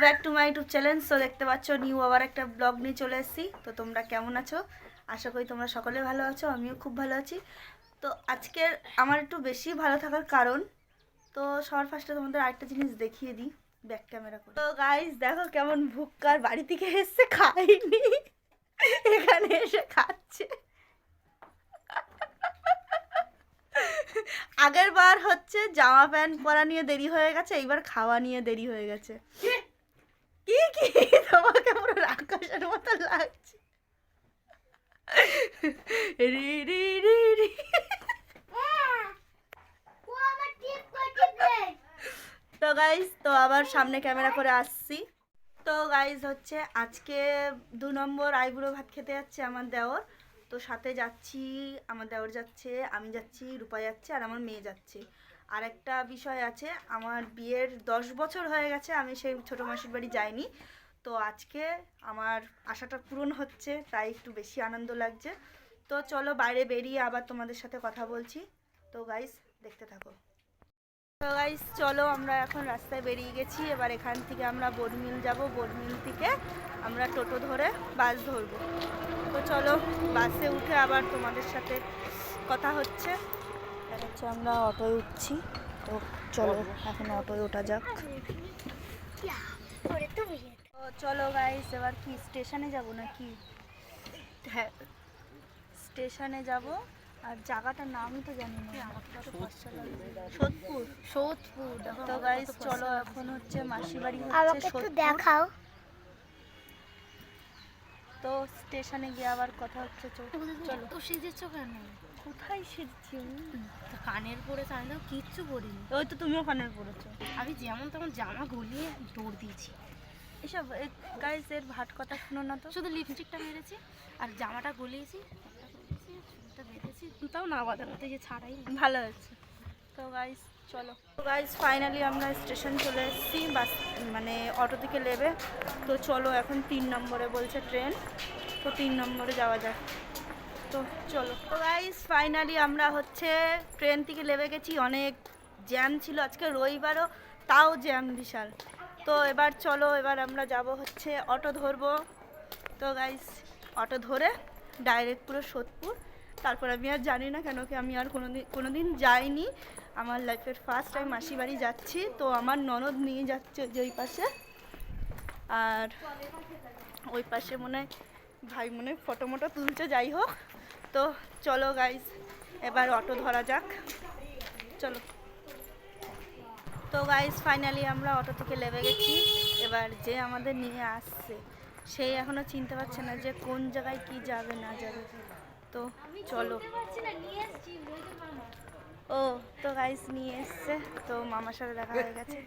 Back to my YouTube channel. So দেখতে পাচ্ছ new আবার একটা ব্লগ নিয়ে চলে এসেছি। তো তোমরা কেমন আছো? আশা করি তোমরা সকলে ভালো আছো, আমিও খুব ভালো আছি। তো আজকের আমার একটু বেশি ভালো থাকার কারণ, তো সবার ফার্স্টে তোমাদের আরেকটা জিনিস দেখিয়ে দিই ব্যাক ক্যামেরা করে। তো গাইস দেখো কেমন ভুক্কার বাড়ি থেকে এসছে, খাইনি, এখানে এসে খাচ্ছে। আগের বার হচ্ছে জামা প্যান্ট পরা নিয়ে দেরি হয়ে গেছে, এইবার খাওয়া নিয়ে দেরি হয়ে গেছে। কি কি তোমাকে পুরো রাক্ষসের মতো লাগছে। রি রি রি রি। তো গাইস তো আবার সামনে ক্যামেরা করে আসছি। তো গাইস হচ্ছে আজকে 2 নম্বর আইবুড়ো ভাত খেতে যাচ্ছে আমার দেওর। তো সাথে যাচ্ছি, আমার দেওর যাচ্ছে, আমি যাচ্ছি, রূপা যাচ্ছে আর আমার মেয়ে যাচ্ছে। আর একটা বিষয় আছে, আমার বিয়ের 10 বছর হয়ে গেছে, আমি সেই ছোটো মাসির বাড়ি যাইনি। তো আজকে আমার আশাটা পূরণ হচ্ছে, তাই একটু বেশি আনন্দ লাগছে। তো চলো বাইরে বেরিয়ে আবার তোমাদের সাথে কথা বলছি। তো গাইস দেখতে থাকো। তো গাইস চলো আমরা এখন রাস্তায় বেরিয়ে গেছি। এবার এখান থেকে আমরা বোটমিল যাব, বোটমিল থেকে আমরা টোটো ধরে বাস ধরবো। তো চলো বাসে উঠে আবার তোমাদের সাথে কথা হচ্ছে। হচ্ছে আমরা অটোয় উঠছি। তো চলো এখন অটোয় ওঠা যাক। তো চলো গাইস এবার কি স্টেশনে যাব নাকি? হ্যাঁ স্টেশনে যাব। আর জায়গাটার নামই তো জানি না, সোদপুর। সোদপুর। তো গাইস চলো এখন হচ্ছে মাসির বাড়ি হচ্ছে সোদপুর। দেখাও তো স্টেশনে গিয়ে আবার কথা হচ্ছে। চলো। তো সেজেছো কেন? কোথায় সেজেছি কানের পরেছো? আমি তো কিচ্ছু করিনি। ওই তো তুমিও কানের পড়েছো। আমি যেমন তেমন জামা গলিয়ে দৌড় দিয়েছি। এসব গাইস এর ভাট কথা শুনো না তো। শুধু লিপস্টিকটা মেরেছি আর জামাটা গলিয়েছি, চুলটা বেঁধেছি, তাও না বাঁধানোতে যে ছাড়াই ভালো হয়েছে। তো গাইস চলো। তো গাইস ফাইনালি আমরা স্টেশন চলে এসেছি, বাস মানে অটো থেকে নেবে। তো চলো এখন 3 নম্বরে বলছে ট্রেন, তো 3 নম্বরে যাওয়া যাক। তো চলো। তো গাইস ফাইনালি আমরা হচ্ছে ট্রেন থেকে নেমে গেছি। অনেক জ্যাম ছিল আজকে, রবিবারও, তাও জ্যাম বিশাল। তো এবার চলো, এবার আমরা যাব হচ্ছে অটো ধরবো। তো গাইস অটো ধরে ডাইরেক্ট পুরো সোদপুর। তারপর আমি আর জানি না কেন কি আমি আর কোনোদিন যাইনি, আমার লাইফের ফার্স্ট টাইম মাসি বাড়ি যাচ্ছি। তো আমার ননদ নিয়ে যাচ্ছে যে ওই পাশে, আর ওই পাশে মনে হয় ভাই মনে হয় ফটো মটো তুলছে, যাই হোক। তো চলো গাইস এবার অটো ধরা যাক, চলো। তো গাইস ফাইনালি আমরা অটো থেকে নেমে গেছি। এবার যে আমাদের নিয়ে আসছে সেই এখনও চিনতে পারছে না যে কোন জায়গায় কি যাবে না যাবে। তো চলো। ও তো গাইস নিয়ে এসছে, তো মামার সাথে দেখা হয়ে গেছে,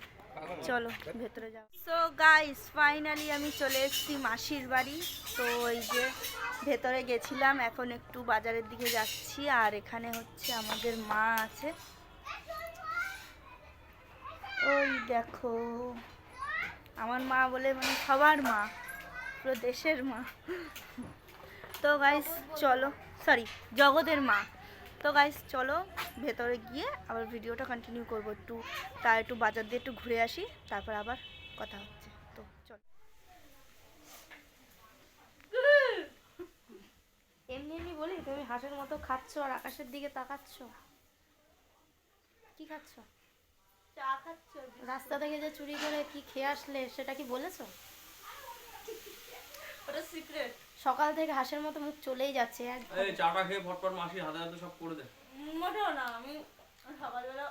চলো ভেতরে যাও। সো গাইস ফাইনালি আমি চলে এসেছি মাসির বাড়ি। তো ওই যে ভেতরে গেছিলাম, এখন একটু বাজারের দিকে যাচ্ছি। আর এখানে হচ্ছে আমাদের মা আছে, ওই দেখো আমার মা বলে মানে সবার মা, পুরো দেশের মা। তো গাইস চলো, সরি জগতের মা। তো গাইস চলো ভেতরে গিয়ে আবার ভিডিওটা কন্টিনিউ করবো একটু, তার একটু বাজার দিয়ে একটু ঘুরে আসি, তারপর আবার কথা হচ্ছে। তো চলো। এমনি এমনি বলি তুমি হাঁসের মতো খাচ্ছ আর আকাশের দিকে তাকাচ্ছ। কি খাচ্ছ? চা খাচ্ছ? রাস্তা থেকে যে চুরি করে কি খেয়ে আসলে সেটা কি বলেছো? ওটা সিক্রেট। সকাল থেকে হাঁসের মতো মুখ চলেই যাচ্ছে। এই চাটা খেয়ে ফটফট মাসির হাতে হাতে সব করে দে। মোটেও না, আমি সকালবেলা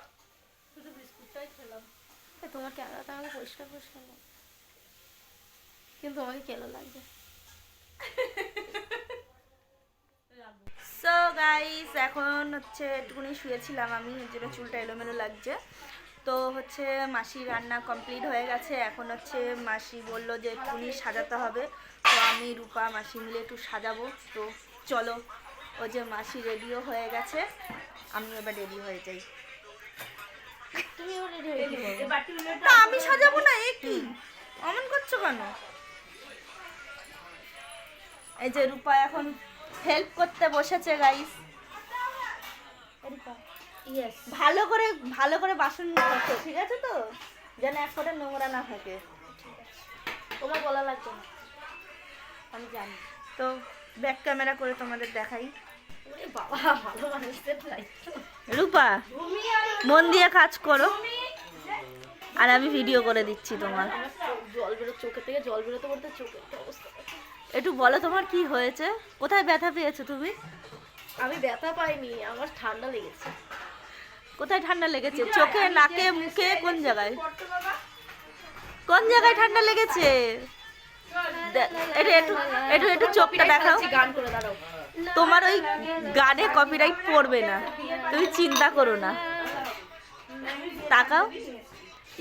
শুধু বিস্কুটটাই খেলাম। তোমার ক্যামেরাটা আমাকে পরিষ্কার পরিষ্কার লাগে, কিন্তু তোমাকে কেলো লাগবে। সো গাইস এখন হচ্ছে একটুখানি শুয়েছিলাম আমি, এর জন্য চুলটা এলোমেলো লাগছে। তো হচ্ছে মাসি রান্না কমপ্লিট হয়ে গেছে, এখন হচ্ছে মাসি বললো যে একটুখানি সাজাতে হবে। তো আমি রূপা মাসি মিলে একটু সাজাবো। তো চলো, ও যে মাসি রেডিও হয়ে গেছে, আমি এবার রেডি হয়ে যাই। তুমি রেডি হয়ে কি করবে? তা আমি সাজাবো না, এ কি অমন করছো কেন? এই যে রূপা এখন হেল্প করতে বসেছে গাইস। ইয়েস, ভালো করে বাসন রাখো, ঠিক আছে? তো যেন এক ফোঁটা নোংরা না থাকে। তোমার বলা লাগবে না, আমি জানি। তো ব্যাক ক্যামেরা করে তোমাদের দেখাই। ওরে বাবা, ভালো মানুষদের নাই। রূপা মন দিয়ে কাজ করো, আর আমি ভিডিও করে দিচ্ছি তোমার। জল বেরো, চোখে থেকে জল বেরোতে বলতে চোখের কি অবস্থা। একটু বলো তোমার কি হয়েছে, কোথায় ব্যথা পেয়েছো তুমি? আমি ব্যথা পাইনি, আমার ঠান্ডা লেগেছে। কোথায় ঠান্ডা লেগেছে? চোখে, নাকে, মুখে, কোন জায়গায়? কোন জায়গায় ঠান্ডা লেগেছে? একটু একটু একটু একটু চোখটা দেখাও। গান করে দাঁড়াও। তোমার ওই গানে কপিরাইট পড়বে না, তুমি চিন্তা করো না। তাকাও।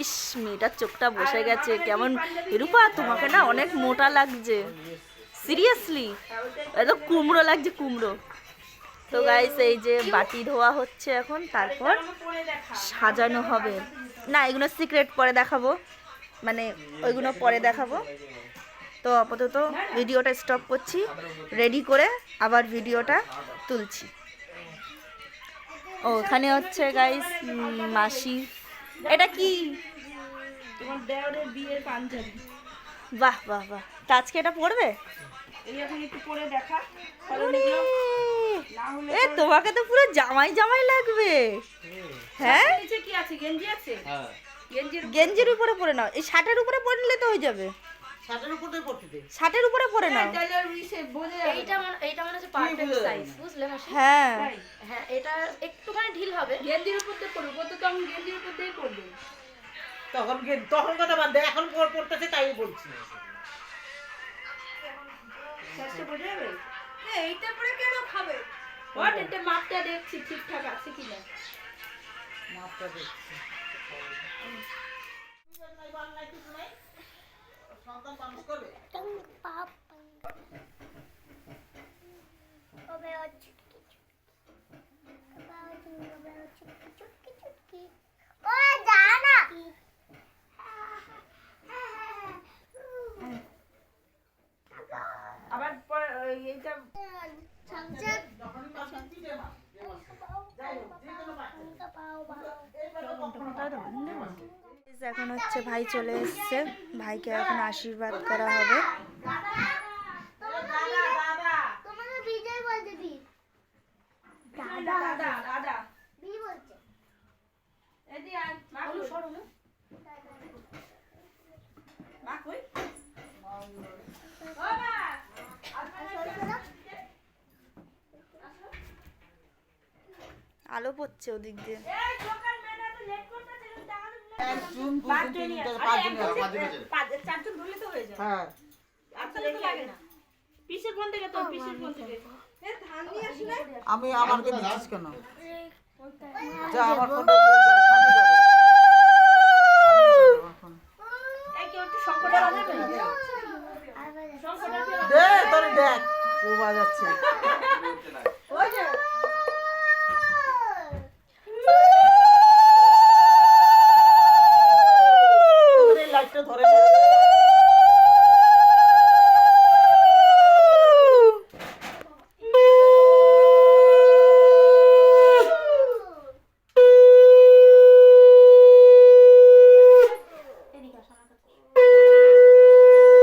ইস, মেয়েটার চোখটা বসে গেছে কেমন। রূপা তোমাকে না অনেক মোটা লাগছে, সিরিয়াসলি একদম কুমড়ো লাগছে, কুমড়ো। তো গাইস এই যে বাটি ধোয়া হচ্ছে এখন, তারপর সাজানো হবে। না, এগুলো সিক্রেট পরে দেখাবো, মানে ওইগুলো পরে দেখাবো। তো আপাতত ভিডিওটা স্টপ করছি, রেডি করে আবার ভিডিওটা তুলছি। ও ওখানে হচ্ছে গাইস মাসি। এটা কি? তোমার দেওরের বিয়ের পাঞ্জাবি। বাহ বাহ বাহ, তা আজকে এটা পরবে? এই এখন একটু পরে দেখা। ওরে, এ তোমাকে তো পুরো জামাই জামাই লাগবে। হ্যাঁ, নিচে কি আছে? গেঞ্জি আছে? হ্যাঁ গেঞ্জির গেঞ্জির উপরে পরে নাও, এই শার্টের উপরে পরলে তো হয়ে যাবে। শার্টের উপরে পড়তে দে। শার্টের উপরে পরে নাও। তাহলে ইসে বোঝা যাবে। এইটা মানে হচ্ছে পারফেক্ট সাইজ, বুঝলে মাসি? হ্যাঁ, তাই? হ্যাঁ, এটা একটুখানি ঢিল হবে। গেঞ্জির উপর দিয়ে পড়বো, কত তখন গেঞ্জির উপর দিয়ে পড়বে। তখন কথা বাদ দে, এখন পড়তেছে তাই বলছি। শেষে বোঝা যাবে? এইটা পরে কেন খাবে? ওট, এটা মাপটা দেখছি ঠিকঠাক আছে কিনা। মাপটা দেখছি। সন্তান মানুষ করবে। আবার এইটা যখনই বাসন দিবে না। যাই হোক, যে কোনো এখন হচ্ছে ভাই চলে এসছে, ভাইকে এখন আশীর্বাদ করা হবে। দাদা এদি আয়, মা কই? মা কই? ও মা, আলো পড়ছে ওদিক দিয়ে। এই সকাল মেয়েরা তো লেট করতেছে, টাকা জুন 5 দিন 5 দিন চারজন ধরলে তো হয়ে যায়। হ্যাঁ। আচ্ছা তো লাগে না। পিসের ফোন থেকে তো, পিসের ফোন থেকে। এ ধান নিয়ে আসলে আমি আমাকে দিচ্ছিস কেন? যা আমার ফোনটা দিয়ে যা, খালি করে। এই কেউ একটু শঙ্করটা বাজাবে? শঙ্করটা দে তোরে দেখ, ও বাজাচ্ছে। ওই যে তোর এই লাইটটা ধরে নে।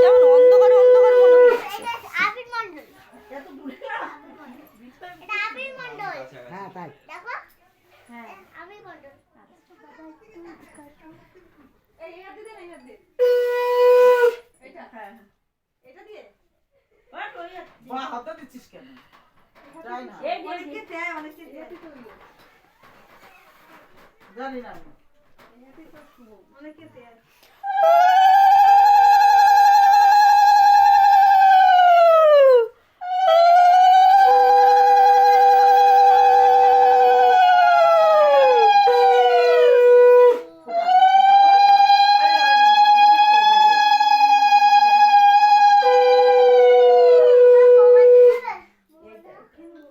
কেমন অন্ধকার অন্ধকার মনে হচ্ছে। হ্যাঁ তাই। এই হাত দিয়ে দেন, এই হাত দিয়ে। এইটা হ্যাঁ হ্যাঁ। এটা দিয়ে ওট ওই হাত। মা হাতে দিচ্ছিস কেন? যাই না। এই অনেকে দেয়, অনেকে দেয়। জানি না আমি। অনেকে দেয়।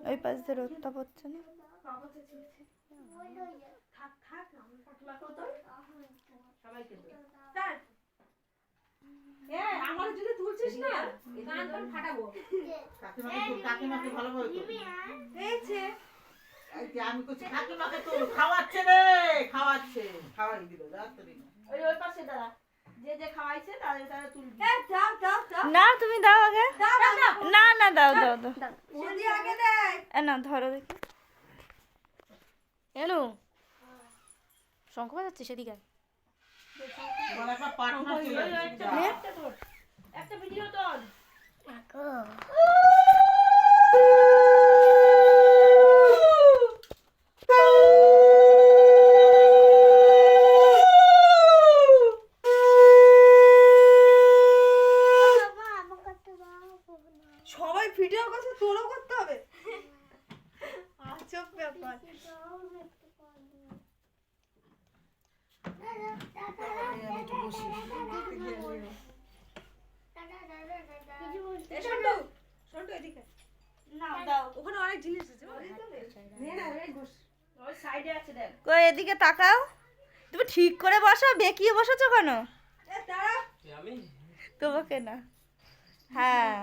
ওই পাশ দিয়ে রোদটা পড়ছে না। থাক থাক, আমি পটলা কত সবাইকে দে। স্যার এ আমার যদি তুলছিস না, কান কান ফাটাবো। কাকিমাকে ভালোভাবে তো। এইছে এই যে আমি কইছি কাকিমাকে তো খাওয়াচ্ছে রে, খাওয়াচ্ছে। খাওয়াই দিল, রাত্রি না। ওই ওই পাশে দাঁড়া। যে যে খাওয়াইছে তাদের তারা তুলবি। না তুমি দাও আগে। না না দাও দাও দাও না ধরো দেখি। এনো শঙ্খ বাজাচ্ছে সেদিকে আয়। বল একটা পার্টনার চলে আসছে। একটা ভিডিও তোল। সবাই ভিডিও করছে তোরও করতে হবে। আজব ব্যাপার। আমি একটু বসি। না দাও। ওখানে অনেক জিনিস আছে। নে না রে বস। ওই সাইডে আছে দেখ। কই এদিকে তাকাও। তুমি ঠিক করে বসো, বেঁকিয়ে বসেছো কেন? আমি তোমাকে না। হ্যাঁ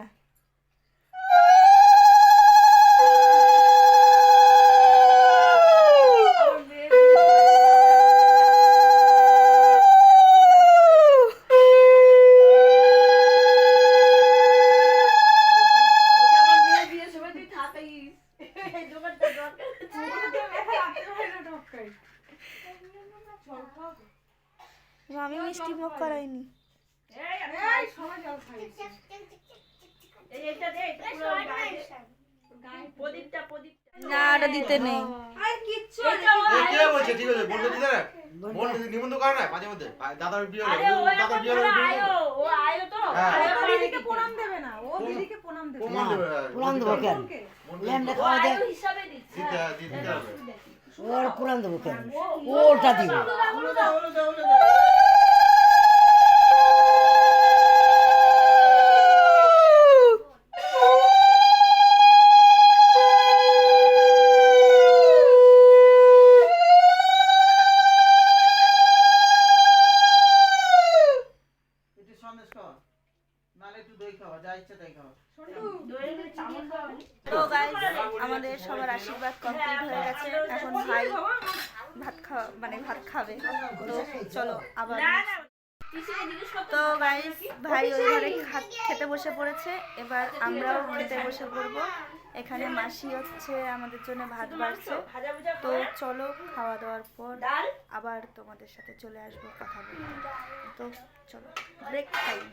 আমার মেয়ে বিয়ের সময় তুই থাকিস। এই জোগাড়টা দরকার। আমি মিষ্টি মুখ করাইনি। এই সবাই জল খাইছে। এই এটা দে, এটা পুরো গায়ে প্রদীপটা না ওটা দিতে নেই। আর কিচ্ছু কে বলছে ঠিক আছে বলতে দিতে না বোন নিমন্ত্রণ করে না মাঝে মধ্যে দাদার বিয়ে হলো আরে ও দাদার বিয়ে এখন হলো আয়ো, ও আয়ো তো। হ্যাঁ। আয়ো ও দিদিকে প্রণাম দেবে না, ও দিদিকে প্রণাম দেবে। প্রমাণ দেবে পুরান দেবো কেন? ল্যান্ডে ও খাওয়া দেয়, আয়ো হিসাবে দিচ্ছে। দিতে দিতে হবে ওর পুরান দেবো কেন? ওটা দিব। একটু সন্দেশ খাওয়া, নাহলে একটু দই খাওয়া, যা ইচ্ছা তাই খাওয়া। দইয়ের চামচ দাও। তো গাইস আমাদের সবার আশীর্বাদ কমপ্লিট হয়ে গেছে। এখন ভাই ভাত খাওয়া মানে ভাত খাবে। তো চলো আবার। পিসিকে জিজ্ঞেস করতে তো গাইস ভাই ওই ঘরে খেতে বসে পড়েছে। এবার আমরাও খেতে বসে পড়বো। এখানে মাসি হচ্ছে আমাদের জন্য ভাত বাড়ছে। ভাজা ভুজা তো চলো খাওয়া দাওয়ার পর ডাল আবার তোমাদের সাথে চলে আসবো কথা বলতে। তো চলো break time.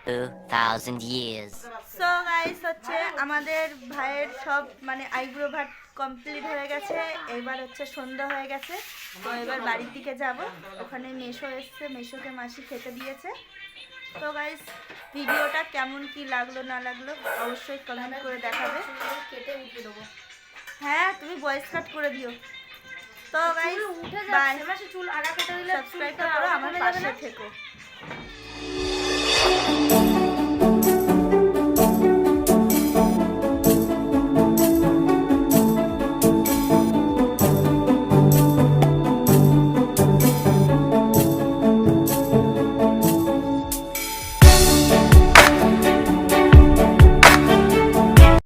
2,000 years. So guys হচ্ছে আমাদের ভাইয়ের সব মানে আইব্রো ভাত কমপ্লিট হয়ে গেছে। এবার হচ্ছে সন্ধ্যা হয়ে গেছে। তো এবার বাড়ির দিকে যাব। ওখানে মেশো এসছে, মেশোকে মাসি খেতে দিয়েছে। তো গাইস ভিডিওটা কেমন কি লাগলো না লাগলো অবশ্যই কমেন্ট করে দেখাবে। কেটে উঠে দেবো। হ্যাঁ তুমি ভয়েস কাট করে দিও। তো গাইস উঠে বাই। যাচ্ছে মাসে চুল আগা কেটে দিলে সাবস্ক্রাইব করো, আমার পাশে থেকো।